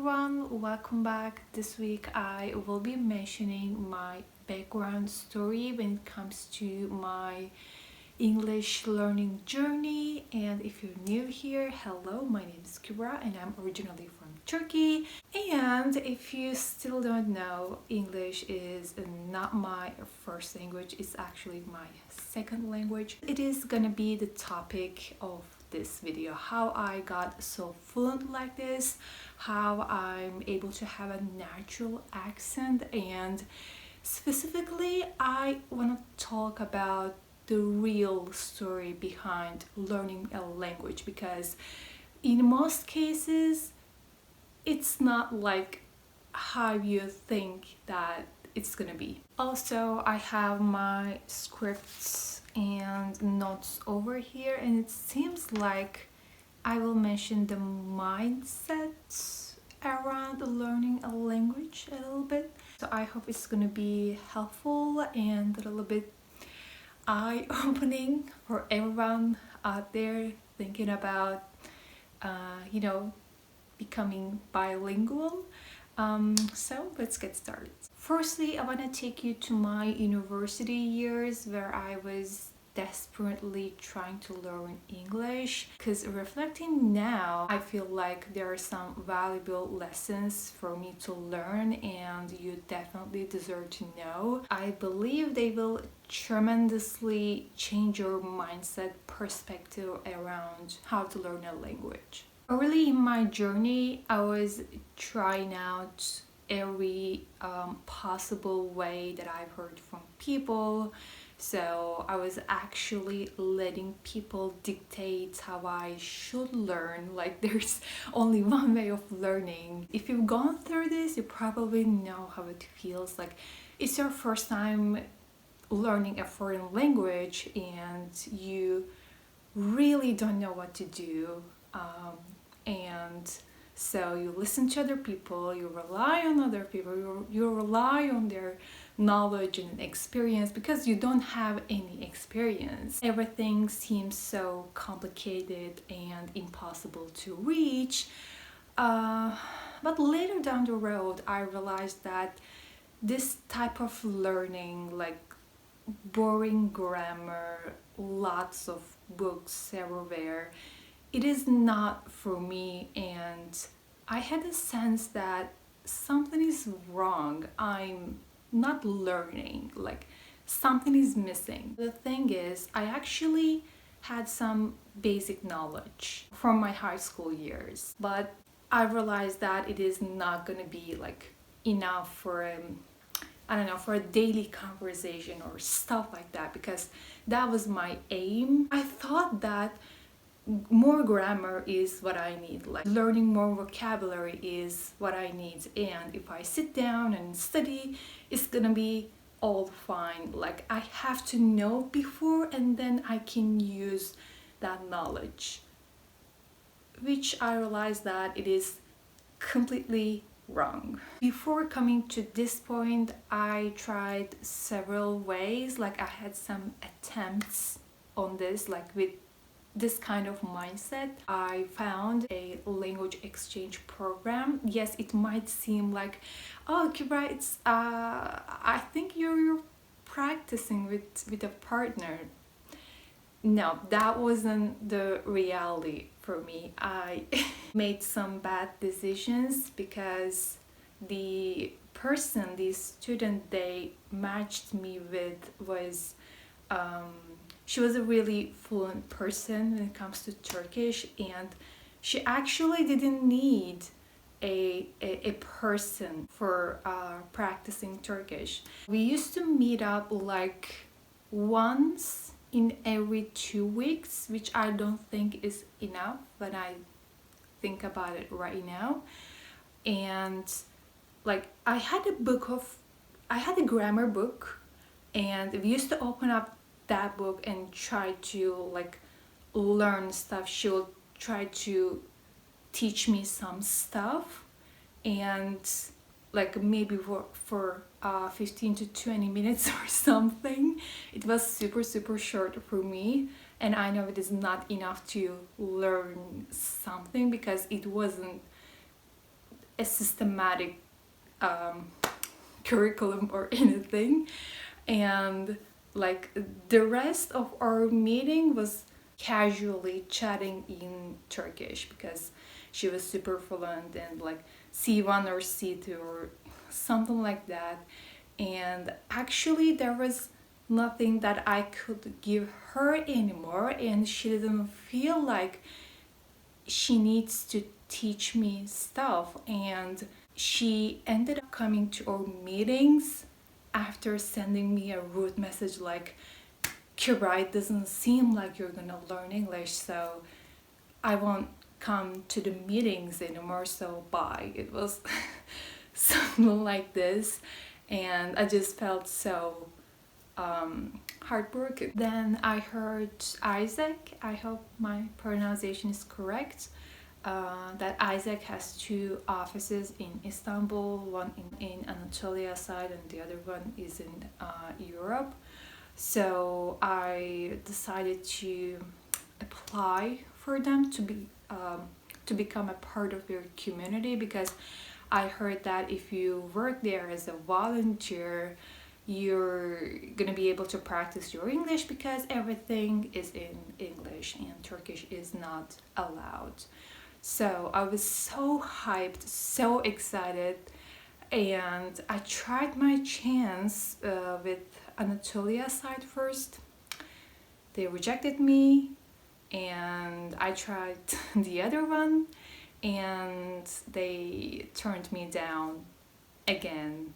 everyone, welcome back. This week I will be mentioning my background story when it comes to my English learning journey. And if you're new here, hello, my name is Kibra and I'm originally from Turkey. And if you still don't know, English is not my first language, it's actually my second language. It is gonna be the topic of this video, how I got so fluent like this, how I'm able to have a natural accent, and specifically I want to talk about the real story behind learning a language, because in most cases it's not like how you think that it's gonna be. Also, I have my scripts and notes over here, and it seems like I will mention the mindset around learning a language a little bit. So I hope it's gonna be helpful and a little bit eye-opening for everyone out there thinking about becoming bilingual. So let's get started. Firstly, I want to take you to my university years where I was desperately trying to learn English, because reflecting now, I feel like there are some valuable lessons for me to learn and you definitely deserve to know. I believe they will tremendously change your mindset perspective around how to learn a language. Early in my journey, I was trying out every possible way that I've heard from people. So I was actually letting people dictate how I should learn. Like, there's only one way of learning. If you've gone through this, you probably know how it feels. Like, it's your first time learning a foreign language and you really don't know what to do. And so you listen to other people, you rely on other people, you rely on their knowledge and experience because you don't have any experience. Everything seems so complicated and impossible to reach. But later down the road, I realized that this type of learning, like boring grammar, lots of books everywhere, it is not for me, and I had a sense that something is wrong. I'm not learning, like something is missing. The thing is, I actually had some basic knowledge from my high school years, but I realized that it is not gonna be like enough for for a daily conversation or stuff like that, because that was my aim. I thought that more grammar is what I need, like learning more vocabulary is what I need, and if I sit down and study, it's gonna be all fine. Like, I have to know before and then I can use that knowledge, which I realized that it is completely wrong. Before coming to this point, I tried several ways. Like, I had some attempts on this, like with this kind of mindset. I found a language exchange program. Yes, it might seem like, oh, Kibra, it's I think you're practicing with a partner. No, that wasn't the reality for me. I made some bad decisions because the student they matched me with was she was a really fluent person when it comes to Turkish, and she actually didn't need a person for practicing Turkish. We used to meet up like once in every 2 weeks, which I don't think is enough when I think about it right now. And like, I had a grammar book, and we used to open up that book and try to like learn stuff. She would try to teach me some stuff, and like maybe for 15 to 20 minutes or something. It was super short for me, and I know it is not enough to learn something because it wasn't a systematic um, curriculum or anything. And like the rest of our meeting was casually chatting in Turkish because she was super fluent and like C1 or C2 or something like that. And actually there was nothing that I could give her anymore, and she didn't feel like she needs to teach me stuff. And she ended up coming to our meetings after sending me a rude message like, Kira, it doesn't seem like you're gonna learn English, so I won't come to the meetings anymore, so bye. It was something like this, and I just felt so heartbroken. Then I heard Isaac, I hope my pronunciation is correct, that Isaac has two offices in Istanbul, one in Anatolia side and the other one is in Europe. So I decided to apply for them to become a part of your community, because I heard that if you work there as a volunteer, you're gonna be able to practice your English because everything is in English and Turkish is not allowed. So I was so hyped, so excited, and I tried my chance with Anatolia side first. They rejected me, and I tried the other one, and they turned me down again.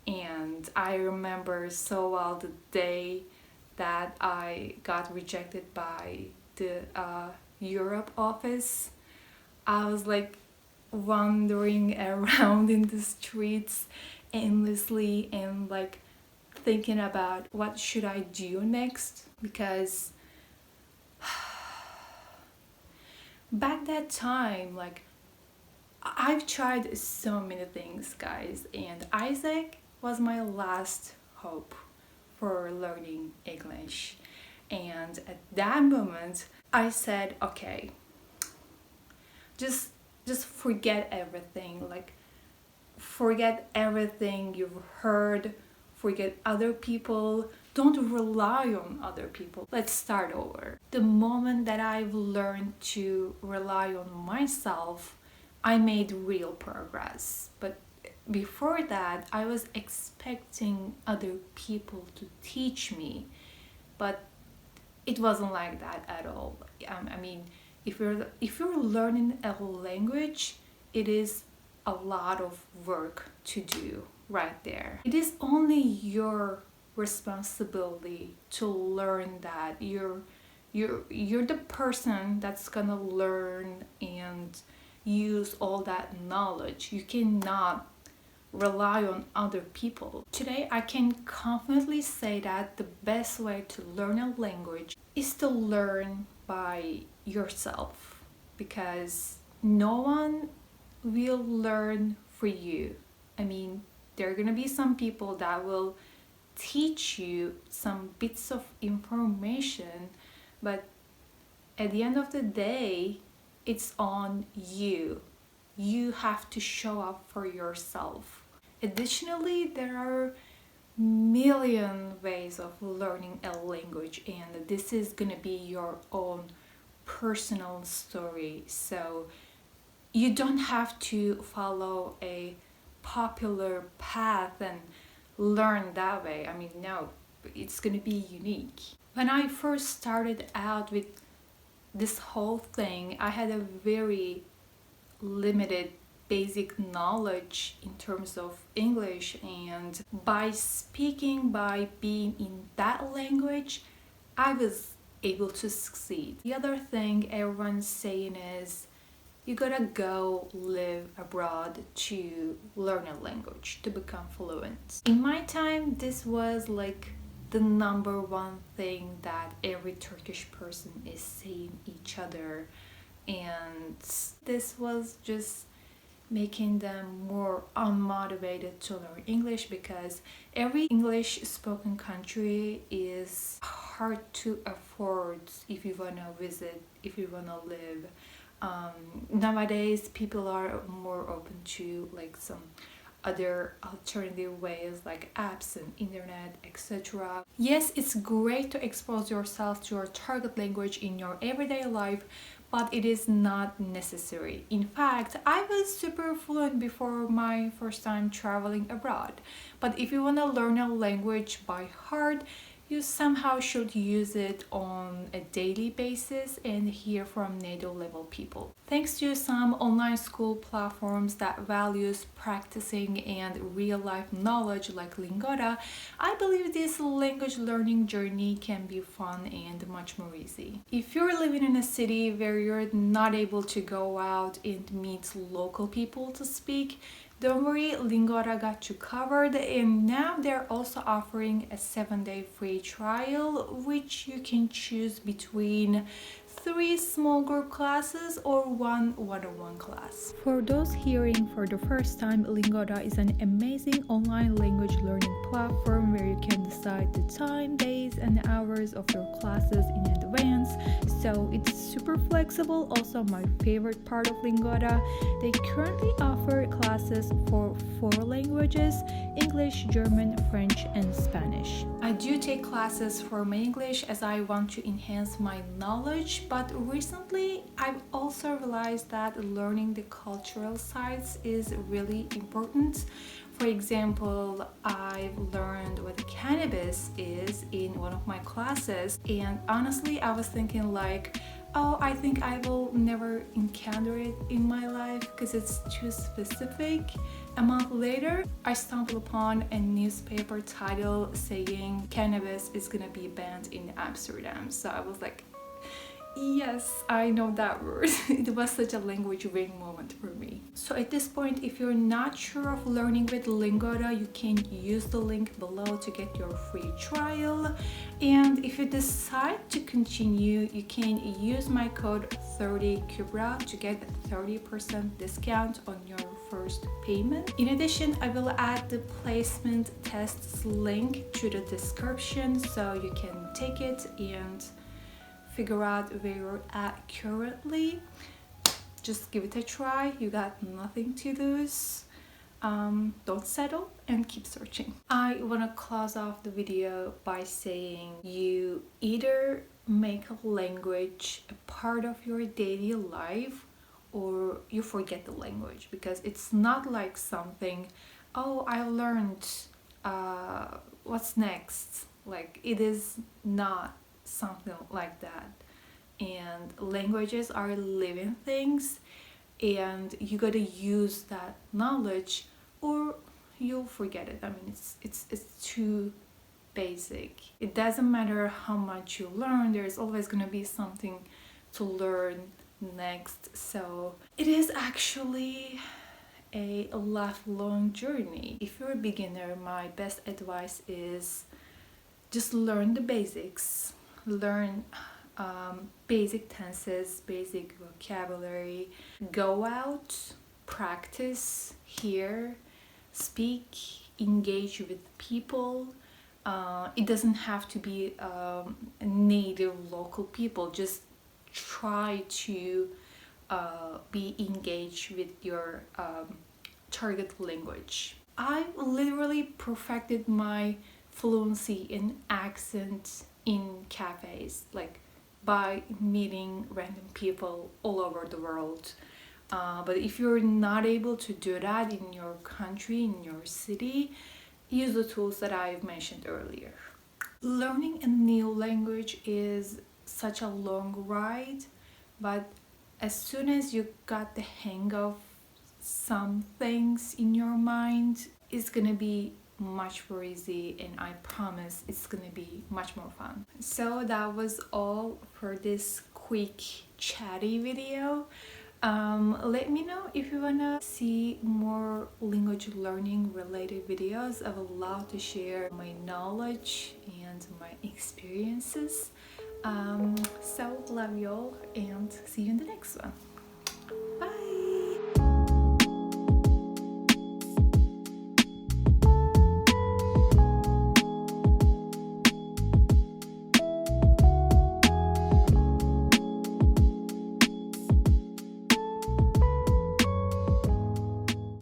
And I remember so well the day that I got rejected by the Europe office. I was like wandering around in the streets aimlessly and like thinking about what should I do next, because back that time, like, I've tried so many things, guys, and Isaac was my last hope for learning English. And at that moment I said, okay, just forget everything, like forget everything you've heard, forget other people, don't rely on other people, let's start over. The moment that I've learned to rely on myself, I made real progress. But before that, I was expecting other people to teach me, but it wasn't like that at all. I mean, if you're learning a language, it is a lot of work to do right there. It is only your responsibility to learn that. You're the person that's gonna learn and use all that knowledge. You cannot rely on other people. Today, I can confidently say that the best way to learn a language is to learn by yourself, because no one will learn for you. I mean, there are gonna be some people that will teach you some bits of information, but at the end of the day, it's on you. You have to show up for yourself. Additionally, there are million ways of learning a language, and this is gonna be your own personal story. So you don't have to follow a popular path and learn that way. I mean, no, it's gonna be unique. When I first started out with this whole thing, I had a very limited basic knowledge in terms of English, and by speaking, by being in that language, I was able to succeed. The other thing everyone's saying is you gotta go live abroad to learn a language, to become fluent. In my time, this was like the number one thing that every Turkish person is saying each other, and this was just making them more unmotivated to learn English, because every English spoken country is hard to afford if you want to visit, if you want to live. Nowadays people are more open to like some other alternative ways like apps and internet, etc. Yes, it's great to expose yourself to your target language in your everyday life, but it is not necessary. In fact, I was super fluent before my first time traveling abroad. But if you want to learn a language by heart, you somehow should use it on a daily basis and hear from native level people. Thanks to some online school platforms that values practicing and real life knowledge like Lingoda, I believe this language learning journey can be fun and much more easy. If you're living in a city where you're not able to go out and meet local people to speak, don't worry, Lingoda got you covered, and now they're also offering a 7-day free trial, which you can choose between 3 small group classes or 1 one-on-one class. For those hearing for the first time, Lingoda is an amazing online language learning platform where you can decide the time, days, and hours of your classes in advance. So it's super flexible. Also, my favorite part of Lingoda, they currently offer classes for 4 languages: English, German, French, and Spanish. I do take classes for my English as I want to enhance my knowledge, but recently I've also realized that learning the cultural sides is really important. For example, I've learned what cannabis is in one of my classes, and honestly I was thinking like, oh, I think I will never encounter it in my life because it's too specific. A month later, I stumbled upon a newspaper title saying cannabis is gonna be banned in Amsterdam. So I was like, yes, I know that word. It was such a language ring moment for me. So at this point, if you're not sure of learning with Lingoda, you can use the link below to get your free trial. And if you decide to continue, you can use my code 30Kubra to get a 30% discount on your first payment. In addition, I will add the placement tests link to the description so you can take it and figure out where you're at currently. Just give it a try. You got nothing to lose. Don't settle and keep searching. I want to close off the video by saying you either make a language a part of your daily life or you forget the language, because it's not like something, oh, I learned, what's next? Like, it is not something like that. And languages are living things, and you gotta use that knowledge or you'll forget it. I mean, it's too basic. It doesn't matter how much you learn, there's always gonna be something to learn next. So it is actually a lifelong journey. If you're a beginner, my best advice is just learn the basics. Learn basic tenses, basic vocabulary. Go out, practice, hear, speak, engage with people. It doesn't have to be native local people. Just try to be engaged with your target language. I literally perfected my fluency in accent in cafes, like by meeting random people all over the world. But if you're not able to do that in your country, in your city, use the tools that I've mentioned earlier. Learning a new language is such a long ride, but as soon as you got the hang of some things in your mind, it's gonna be much more easy, and I promise it's gonna be much more fun. So that was all for this quick chatty video. Let me know if you wanna see more language learning related videos. I would love to share my knowledge and my experiences. So love y'all and see you in the next one.